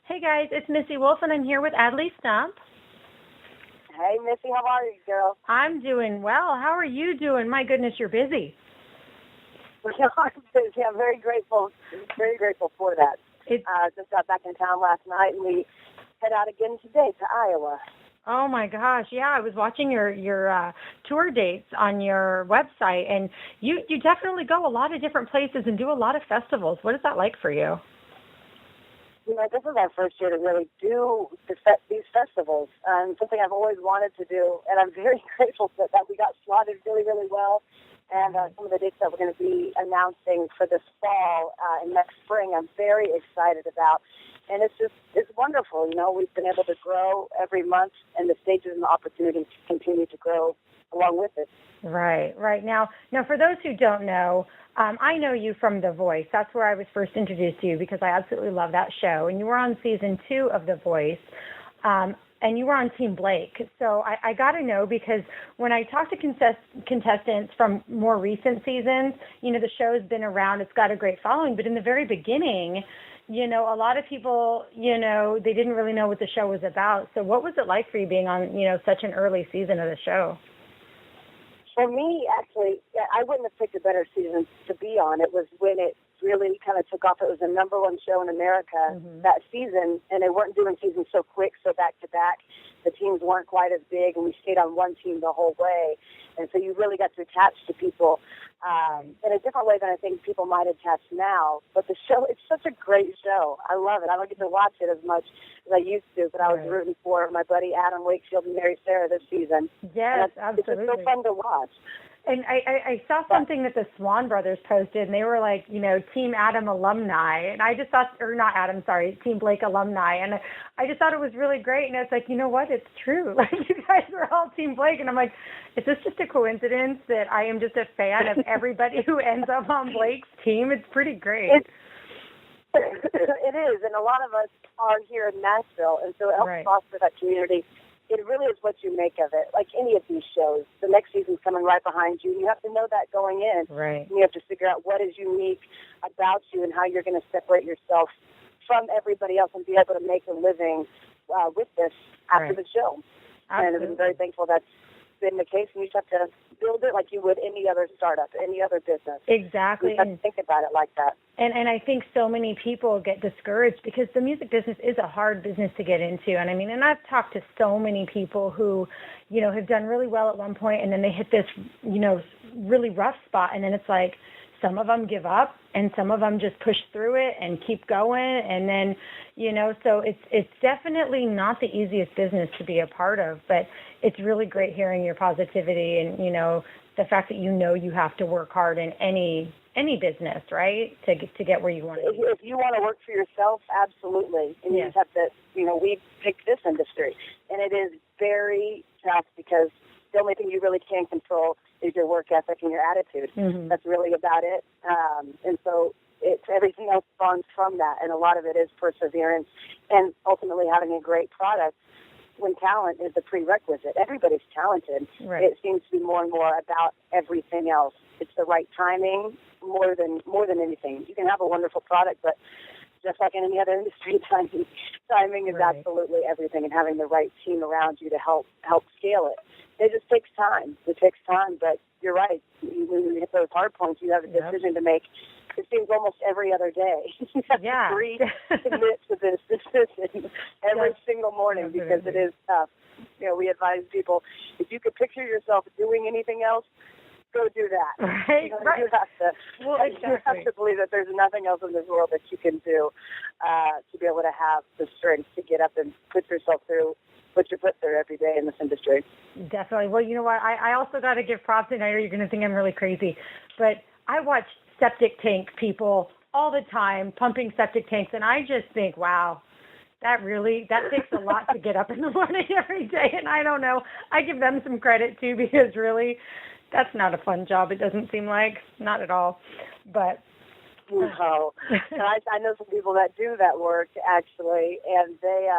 Hey guys, it's Missy Wolf and I'm here with Adley Stump. Hey, Missy, how are you, girl? I'm doing well. How are you doing? My goodness, you're busy. I'm busy. I'm very grateful for that. Just got back in town last night, and we head out again today to Iowa. Oh my gosh, yeah, I was watching your tour dates on your website, and you definitely go a lot of different places and do a lot of festivals. What is that like for you? You know, this is our first year to really do these festivals, something I've always wanted to do, and I'm very grateful that we got slotted really, really well. And some of the dates that we're going to be announcing for this fall and next spring, I'm very excited about. And it's wonderful. You know, we've been able to grow every month, and the stages and the opportunities continue to grow along with it. Right. Now, for those who don't know, I know you from The Voice. That's where I was first introduced to you because I absolutely love that show. And you were on season 2 of The Voice. And you were on Team Blake. So I got to know because when I talk to contestants from more recent seasons, you know, the show's been around. It's got a great following. But in the very beginning, you know, a lot of people, you know, they didn't really know what the show was about. So what was it like for you being on, you know, such an early season of the show? For me, actually, I wouldn't have picked a better season to be on. It was when it really kind of took off. It was the number one show in America that season, and they weren't doing seasons so quick, so back-to-back. The teams weren't quite as big, and we stayed on one team the whole way. And so you really got to attach to people in a different way than I think people might attach now. But the show, it's such a great show. I love it. I don't get to watch it as much as I used to, but I was rooting for my buddy Adam Wakefield and Mary Sarah this season. Yes, absolutely. It's just so fun to watch. And I saw something that the Swan brothers posted, and they were like, you know, Team Adam alumni. And I just thought, or not Adam, sorry, Team Blake alumni. And I just thought it was really great. And it's like, you know what? It's true. Like, you guys are all Team Blake. And I'm like, is this just a coincidence that I am just a fan of everybody who ends up on Blake's team? It's pretty great. It is. And a lot of us are here in Nashville. And so it helps foster that community. It really is what you make of it. Like any of these shows, the next season's coming right behind you. You have to know that going in. Right. And you have to figure out what is unique about you and how you're going to separate yourself from everybody else and be able to make a living with this after the show. Absolutely. And I'm very thankful that's been the case. And you just have to build it like you would any other startup, any other business. Exactly. You have to think about it like that. And I think so many people get discouraged because the music business is a hard business to get into. And I mean, and I've talked to so many people who, you know, have done really well at one point and then they hit this, you know, really rough spot. And then it's like some of them give up and some of them just push through it and keep going. And then, you know, so it's definitely not the easiest business to be a part of, but it's really great hearing your positivity and, you know, the fact that you know you have to work hard in any business, right, to get where you want to be. If you want to work for yourself, absolutely. And you just have to, you know, we picked this industry. And it is very tough because the only thing you really can control is your work ethic and your attitude. That's really about it. And so it's everything else spawns from that. And a lot of it is perseverance and ultimately having a great product when talent is a prerequisite. Everybody's talented. Right. It seems to be more and more about everything else. It's the right timing more than anything. You can have a wonderful product, but just like in any other industry, timing is absolutely everything, and having the right team around you to help scale it. It just takes time. It takes time, but you're right. When you hit those hard points, you have a decision to make. It seems almost every other day. You have to commit to this decision every single morning because it is tough. You know, we advise people, if you could picture yourself doing anything else, go do that. Right, you have to believe that there's nothing else in this world that you can do to be able to have the strength to get up and put yourself through what you put through every day in this industry. Definitely. Well, you know what? I also got to give props, and I know you're going to think I'm really crazy, but I watch septic tank people all the time, pumping septic tanks, and I just think, wow, that takes a lot to get up in the morning every day, and I don't know. I give them some credit, too, because really, that's not a fun job, it doesn't seem like. Not at all. But no. I know some people that do that work, actually, and they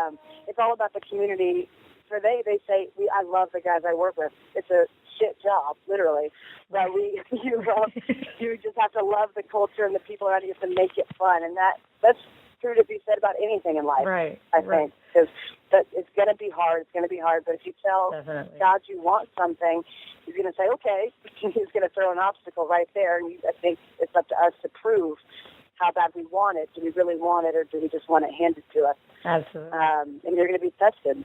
it's all about the community. For they say, I love the guys I work with. It's a shit job, literally. But you just have to love the culture and the people around you to make it fun, and that's true to be said about anything in life. Right. I think, because it's going to be hard. It's going to be hard. But if you tell God you want something, He's going to say, okay. He's going to throw an obstacle right there. And I think it's up to us to prove how bad we want it. Do we really want it, or do we just want it handed to us? Absolutely. And you're going to be tested.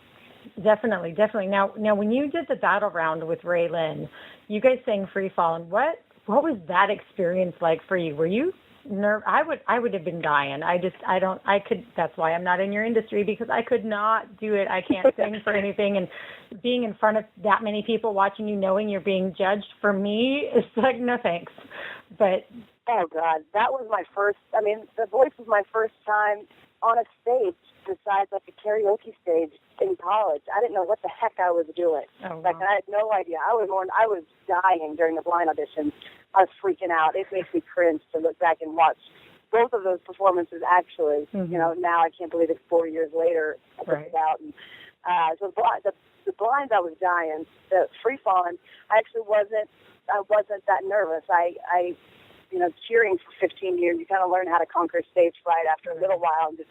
Definitely. Now, when you did the battle round with Ray Lynn, you guys sang Free Fallin'. What was that experience like for you? Were you nervous? I would have been dying. That's why I'm not in your industry, because I could not do it. I can't sing for anything. And being in front of that many people watching you, knowing you're being judged, for me, it's like, no thanks. But oh God, that was my first, The Voice was my first time on a stage besides like a karaoke stage in college. I didn't know what the heck I was doing. Oh, wow. Like, I had no idea. I was dying during the blind audition. I was freaking out. It makes me cringe to look back and watch both of those performances, actually. Mm-hmm. Now I can't believe it's 4 years later. I took it out. And, so the blinds, I was dying. The Free Fallin', I actually wasn't that nervous. I cheering for 15 years, you kind of learn how to conquer stage fright after a little while and just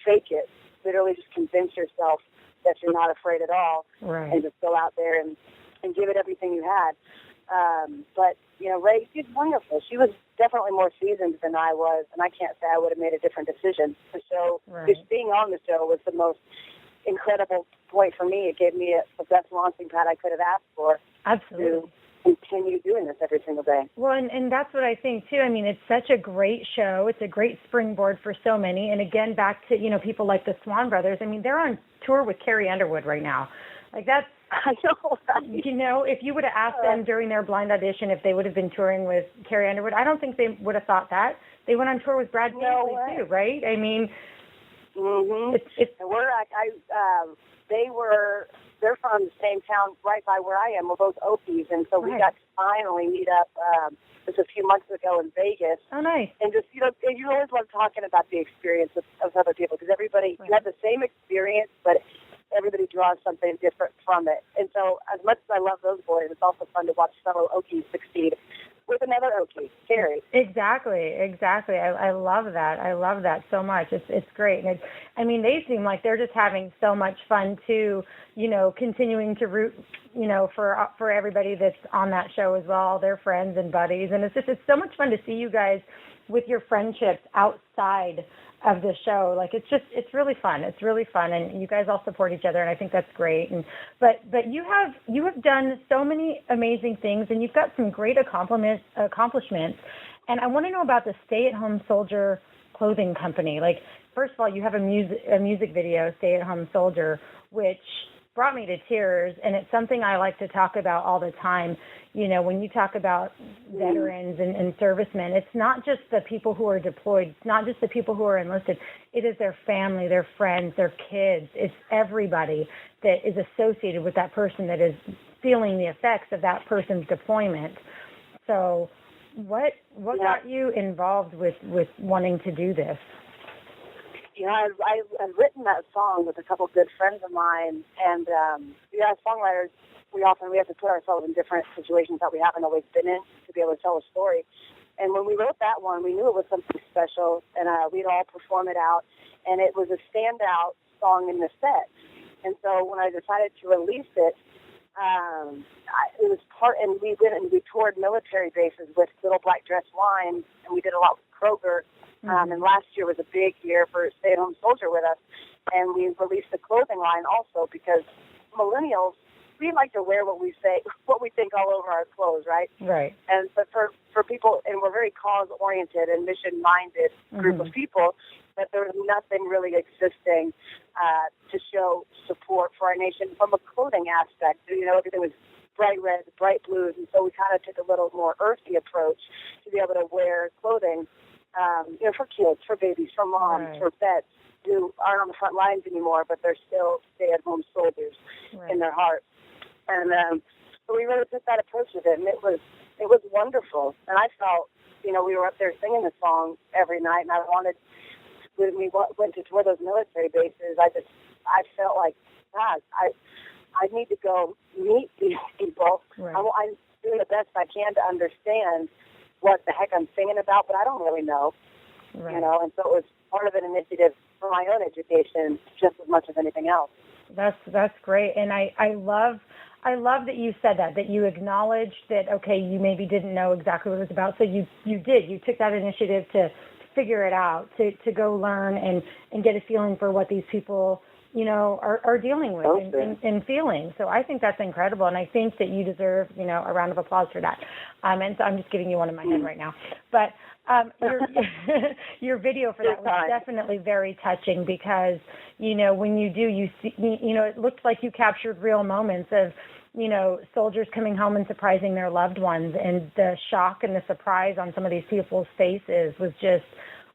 fake it. Literally just convince yourself that you're not afraid at all, and just go out there and give it everything you had. But, Ray, she's wonderful. She was definitely more seasoned than I was, and I can't say I would have made a different decision. The show, just being on the show was the most incredible point for me. It gave me the best launching pad I could have asked for. Absolutely. To continue doing this every single day. Well, and that's what I think too. It's such a great show. It's a great springboard for so many. And again, back to, people like the Swan Brothers. They're on tour with Carrie Underwood right now. Like, that's, I know, right? If you would have asked them during their blind audition if they would have been touring with Carrie Underwood, I don't think they would have thought that. They went on tour with Brad Paisley too, right? Mm-hmm. And they're from the same town right by where I am. We're both Okies, and so we got to finally meet up just a few months ago in Vegas. Oh, nice. And just, you always love talking about the experience of other people, because everybody, you have the same experience, but everybody draws something different from it. And so as much as I love those boys, it's also fun to watch fellow Okies succeed with another Okie, Carrie. Exactly. I love that. I love that so much. It's great. And they seem like they're just having so much fun too, continuing to root, for everybody that's on that show as well, their friends and buddies. And it's so much fun to see you guys with your friendships outside of the show. Like, it's really fun. It's really fun, and you guys all support each other, and I think that's great. But you have done so many amazing things, and you've got some great accomplishments. And I want to know about the Stay at Home Soldier clothing company. Like, first of all, you have a music video, Stay at Home Soldier, which brought me to tears, and it's something I like to talk about all the time. When you talk about veterans and servicemen, it's not just the people who are deployed, it's not just the people who are enlisted, it is their family, their friends, their kids, it's everybody that is associated with that person that is feeling the effects of that person's deployment. So what got you involved with wanting to do this? I've written that song with a couple good friends of mine, and as songwriters, we have to put ourselves in different situations that we haven't always been in to be able to tell a story. And when we wrote that one, we knew it was something special, and we'd all perform it out, and it was a standout song in the set. And so when I decided to release it, it was and we went and we toured military bases with Little Black Dress Wine, and we did a lot with Kroger. And last year was a big year for Stay at Home Soldier with us. And we released a clothing line also, because millennials, we like to wear what we think all over our clothes, right? Right. But for people, and we're very cause-oriented and mission-minded group of people, that there was nothing really existing to show support for our nation from a clothing aspect. Everything was bright reds, bright blues, and so we kind of took a little more earthy approach to be able to wear clothing, for kids, for babies, for moms, for vets who aren't on the front lines anymore, but they're still stay-at-home soldiers in their heart. And so we really took that approach with it, and it was wonderful. And I felt, we were up there singing the song every night, and I wanted, when we went to tour those military bases, I felt like, God, I need to go meet these people. Right. I'm doing the best I can to understand what the heck I'm singing about, but I don't really know. Right. And so part of an initiative for my own education just as much as anything else. That's great. And I love that you said that you acknowledged that, okay, you maybe didn't know exactly what it was about. So you took that initiative to figure it out, to go learn and get a feeling for what these people, are dealing with and feeling. So I think that's incredible. And I think that you deserve, a round of applause for that. And so I'm just giving you one in my head right now. But your video for that was definitely very touching because, when you do, you see, it looked like you captured real moments of, soldiers coming home and surprising their loved ones, and the shock and the surprise on some of these people's faces was just,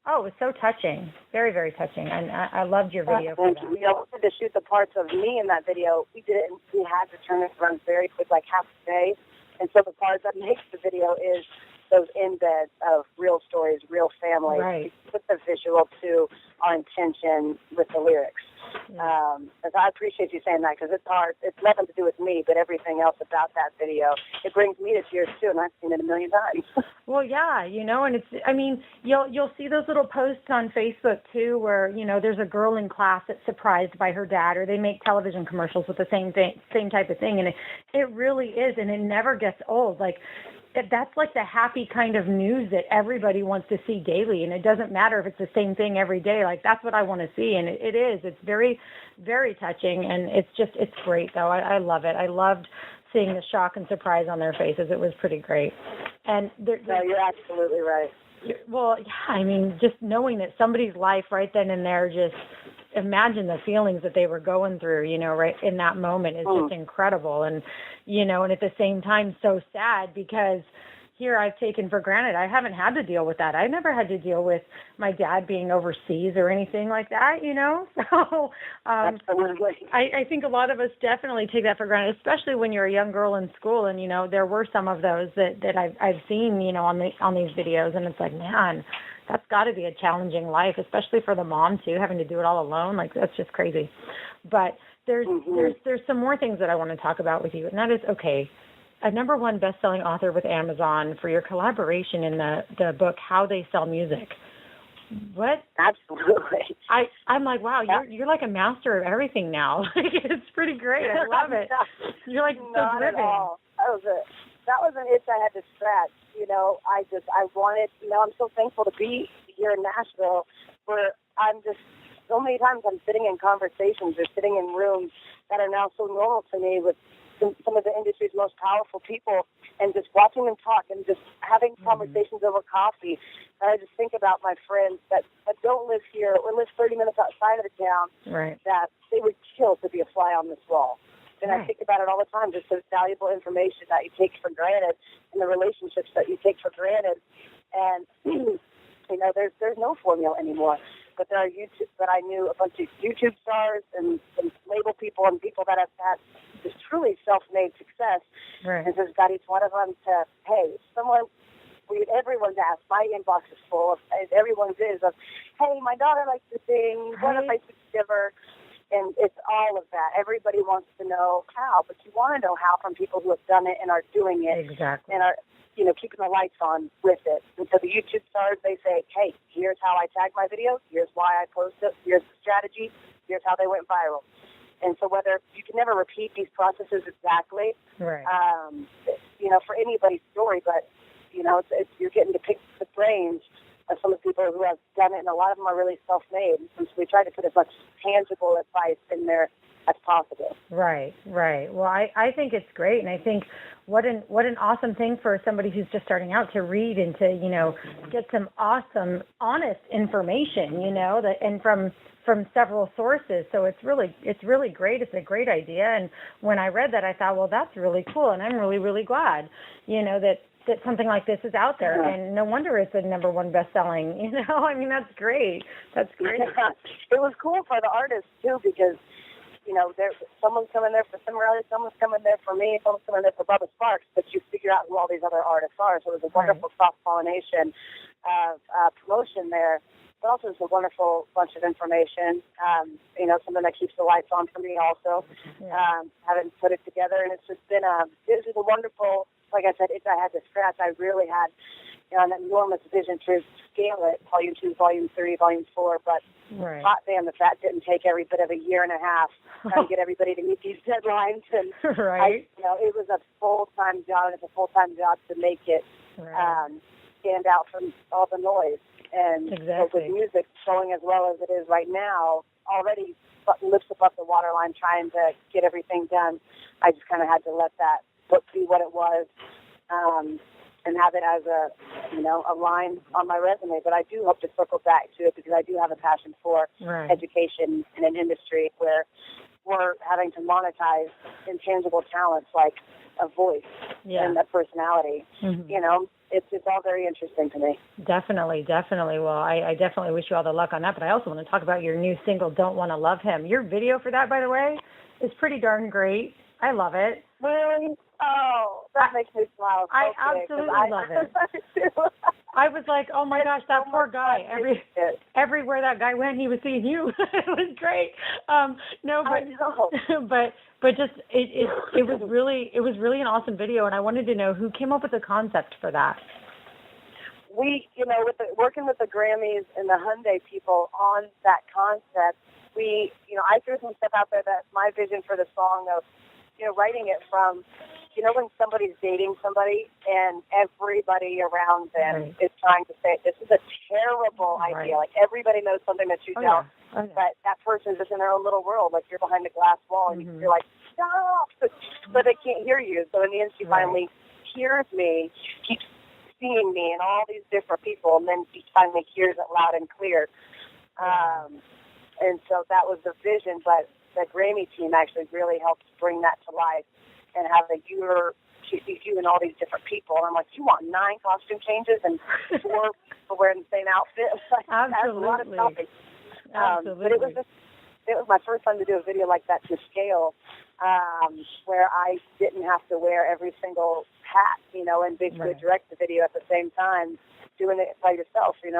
it was so touching. Very, very touching. And I loved your video for that. We wanted to shoot the parts of me in that video. We did it, and we had to turn it around very quick, like half a day. And so the part that makes the video is those embeds of real stories, real family. Right. We put the visual to our intention with the lyrics. Yeah. And I appreciate you saying that because it's hard. It's nothing to do with me, but everything else about that video, it brings me to tears too, and I've seen it a million times. Well, yeah, and it's, you'll see those little posts on Facebook too where, there's a girl in class that's surprised by her dad, or they make television commercials with the same type of thing. And it really is, and it never gets old. Like, that's like the happy kind of news that everybody wants to see daily. And it doesn't matter if it's the same thing every day. Like, that's what I want to see. And it is. It's very, very touching. And it's great, though. I love it. I loved seeing the shock and surprise on their faces. It was pretty great. And no, you're absolutely right. Well, yeah, just knowing that somebody's life right then and there, just imagine the feelings that they were going through, right in that moment is just incredible. And, and at the same time, so sad because here I've taken for granted. I haven't had to deal with that. I never had to deal with my dad being overseas or anything like that, So I think a lot of us definitely take that for granted, especially when you're a young girl in school. And, there were some of those that I've seen, on these videos. And it's like, man, that's got to be a challenging life, especially for the mom too, having to do it all alone. Like, that's just crazy. But there's some more things that I want to talk about with you, and that is, okay, a #1 best-selling author with Amazon for your collaboration in the book How They Sell Music. What? Absolutely. I'm like, wow, you're like a master of everything now. It's pretty great. I love it. You're like so driven. At all. That was an itch I had to scratch. I wanted, I'm so thankful to be here in Nashville where I'm just, so many times I'm sitting in conversations or sitting in rooms that are now so normal to me with some of the industry's most powerful people, and just watching them talk and just having conversations over coffee. And I just think about my friends that don't live here or live 30 minutes outside of the town, right, that they would kill to be a fly on this wall. And I think about it all the time, just the valuable information that you take for granted and the relationships that you take for granted. And, there's no formula anymore. But there are but I knew a bunch of YouTube stars and some label people and people that have had this truly self-made success. Right. And just got each one of them to, hey, everyone's asked, my inbox is full of, everyone's of, hey, my daughter likes to sing, what if I could give her? And it's all of that. Everybody wants to know how, but you want to know how from people who have done it and are doing it. Exactly. And are, keeping the lights on with it. And so the YouTube stars, they say, hey, here's how I tag my videos. Here's why I post it. Here's the strategy. Here's how they went viral. And so whether you can never repeat these processes exactly, right, for anybody's story, but, you're getting to pick the brains of some of the people who have done it, and a lot of them are really self-made. And so we try to put as much tangible advice in there as possible. Right. Well, I think it's great, and I think what an awesome thing for somebody who's just starting out to read and to, get some awesome, honest information, and from several sources. So it's really great. It's a great idea. And when I read that, I thought, well, that's really cool, and I'm really, really glad, that something like this is out there. And no wonder it's a #1 best-selling, that's great. That's great. It was cool for the artists, too, because, someone's coming there for Summer Elliott, someone's coming there for me, someone's coming there for Bubba Sparks, but you figure out who all these other artists are. So it was a wonderful cross-pollination of promotion there. But also it's a wonderful bunch of information, something that keeps the lights on for me also, having put it together. And it's just been it was a wonderful, like I said, I had to scratch. I really had an enormous vision to scale it, volume 2, volume 3, volume 4, but hot damn if that didn't take every bit of a year and a half trying to get everybody to meet these deadlines. And it was a full-time job. It's a full-time job to make it stand out from all the noise. And with music going as well as it is right now, already lifts above the waterline trying to get everything done. I just kind of had to let that book be what it was, and have it as a line on my resume. But I do hope to circle back to it because I do have a passion for education in an industry where we're having to monetize intangible talents like a voice and a personality. Mm-hmm. It's all very interesting to me. Definitely. Well, I definitely wish you all the luck on that, but I also want to talk about your new single, Don't Want to Love Him. Your video for that, by the way, is pretty darn great. I love it. Really? Oh, that makes me smile. I absolutely love it. I was like, oh my gosh, that poor guy. Everywhere that guy went, he was seeing you. It was great. But just it was really an awesome video, and I wanted to know who came up with the concept for that. We, working with the Grammys and the Hyundai people on that concept, I threw some stuff out there that my vision for the song of, writing it from, when somebody's dating somebody and everybody around them is trying to say, this is a terrible idea. Like, everybody knows something that you don't. But that person's just in their own little world. Like, you're behind a glass wall and you're like, stop! But they can't hear you. So in the end, she finally hears me, keeps seeing me and all these different people, and then she finally hears it loud and clear. And so that was the vision, but the Grammy team actually really helped bring that to life and have she sees you and all these different people. And I'm like, you want 9 costume changes and 4 people wearing the same outfit? Absolutely. That's a lot of topics. But it was my first time to do a video like that to scale, where I didn't have to wear every single hat, and basically direct the video at the same time, doing it by yourself, And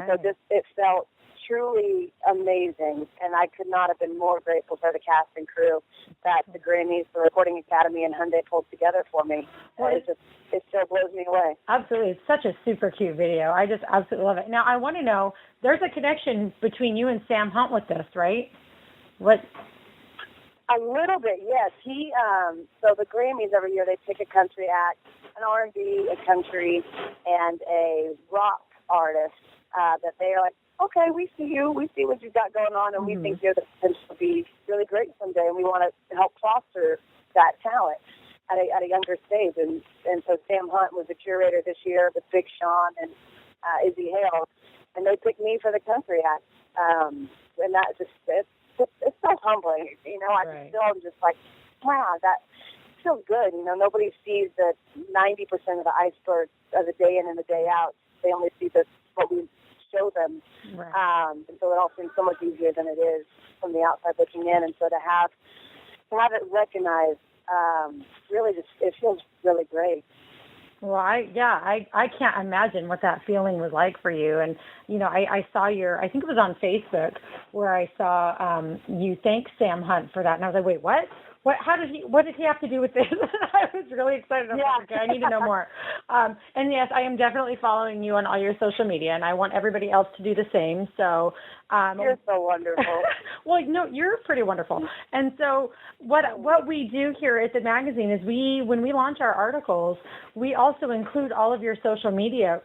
so it felt truly amazing, and I could not have been more grateful for the cast and crew that the Grammys, the Recording Academy, and Hyundai pulled together for me. It still blows me away. Absolutely. It's such a super cute video. I just absolutely love it. Now, I want to know, there's a connection between you and Sam Hunt with this, right? What? A little bit, yes. So the Grammys every year, they pick a country act, an R&B, a country, and a rock artist that they are like, okay, we see you. We see what you've got going on, and we think you have the potential to be really great someday, and we want to help foster that talent at a younger stage. And so Sam Hunt was the curator this year with Big Sean and Izzy Hale, and they picked me for the country act. And that just, it's so humbling. I still am just like, wow, that feels good. Nobody sees the 90% of the iceberg of the day in and the day out. They only see what we show them. And so it all seems so much easier than it is from the outside looking in. And so to have it recognized, really just, it feels really great. Well, I can't imagine what that feeling was like for you. And, I saw I think it was on Facebook where I saw you thank Sam Hunt for that. And I was like, wait, what? What did he have to do with this? I was really excited. I was like, okay, I need to know more. And yes, I am definitely following you on all your social media, and I want everybody else to do the same. So you're so wonderful. Well, no, you're pretty wonderful. And so what we do here at the magazine is when we launch our articles, we also include all of your social media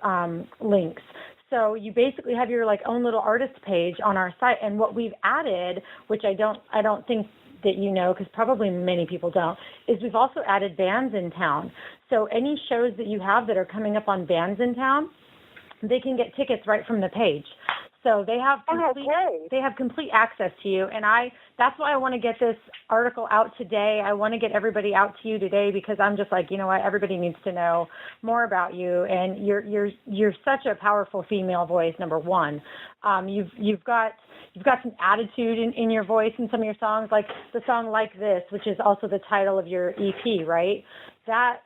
links. So you basically have your own little artist page on our site, and what we've added, which I don't think that because probably many people don't, is we've also added bands in town. So any shows that you have that are coming up on bands in town, they can get tickets right from the page. So they have complete access to you, and that's why I want to get this article out today. I want to get everybody out to you today because I'm just like, what, everybody needs to know more about you, and you're such a powerful female voice. Number one, you've got some attitude in your voice in some of your songs, like the song "Like This," which is also the title of your EP, right? That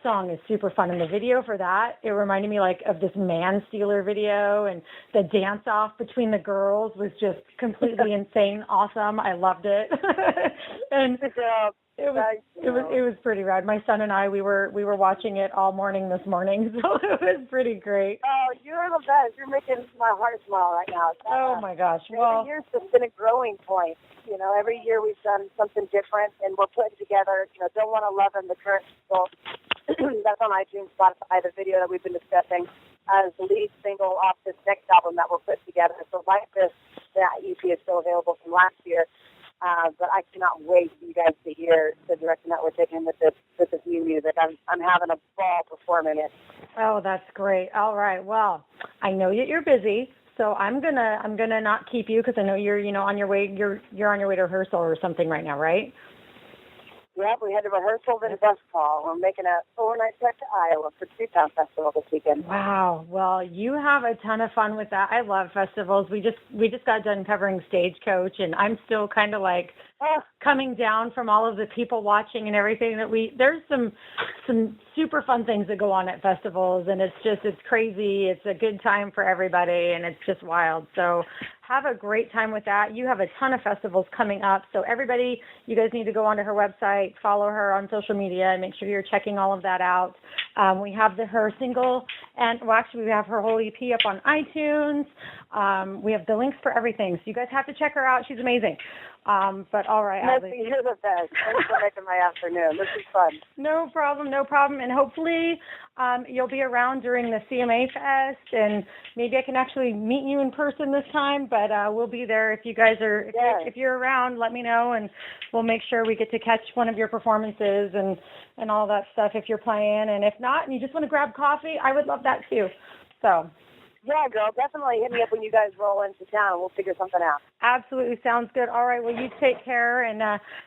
song is super fun. And the video for that, it reminded me of this Man Stealer video, and the dance off between the girls was just completely insane, awesome. I loved it. And It was pretty rad. My son and I, we were watching it all morning this morning, so it was pretty great. Oh, you're the best. You're making my heart smile right now. Oh my gosh. Well, every year's just been a growing point. You know, every year we've done something different, and we're putting together, Don't Want to Love Him, the current single. That's on iTunes, Spotify, the video that we've been discussing as the lead single off this next album that we're putting together. So like this, that EP is still available from last year. But I cannot wait for you guys to hear the direction that we're taking with this new music. I'm having a ball performing it. Oh, that's great. All right. Well, I know that you're busy, so I'm gonna not keep you because I know you're on your way. You're on your way to rehearsal or something right now, right? Yeah, we had a rehearsal, then a bus call. We're making an overnight trek to Iowa for Two-Town Festival this weekend. Wow. Well, you have a ton of fun with that. I love festivals. We just got done covering Stagecoach, and I'm still kind of like coming down from all of the people watching and everything there's some super fun things that go on at festivals, and it's crazy. It's a good time for everybody, and it's just wild. So have a great time with that. You have a ton of festivals coming up. So everybody, you guys need to go onto her website, follow her on social media, and make sure you're checking all of that out. We have her single, and actually we have her whole EP up on iTunes. We have the links for everything. So you guys have to check her out. She's amazing. But all right, Missy, you're the best. Thanks for making my afternoon. This is fun. No problem. And hopefully you'll be around during the CMA Fest, and maybe I can actually meet you in person this time, but we'll be there if you guys are, if you're around, let me know, and we'll make sure we get to catch one of your performances and all that stuff if you're playing. And if not, and you just want to grab coffee, I would love that too. So. Yeah, girl, definitely hit me up when you guys roll into town. We'll figure something out. Absolutely. Sounds good. All right. Well, you take care and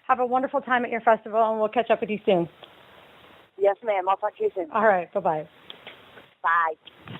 have a wonderful time at your festival, and we'll catch up with you soon. Yes, ma'am. I'll talk to you soon. All right. Bye-bye. Bye.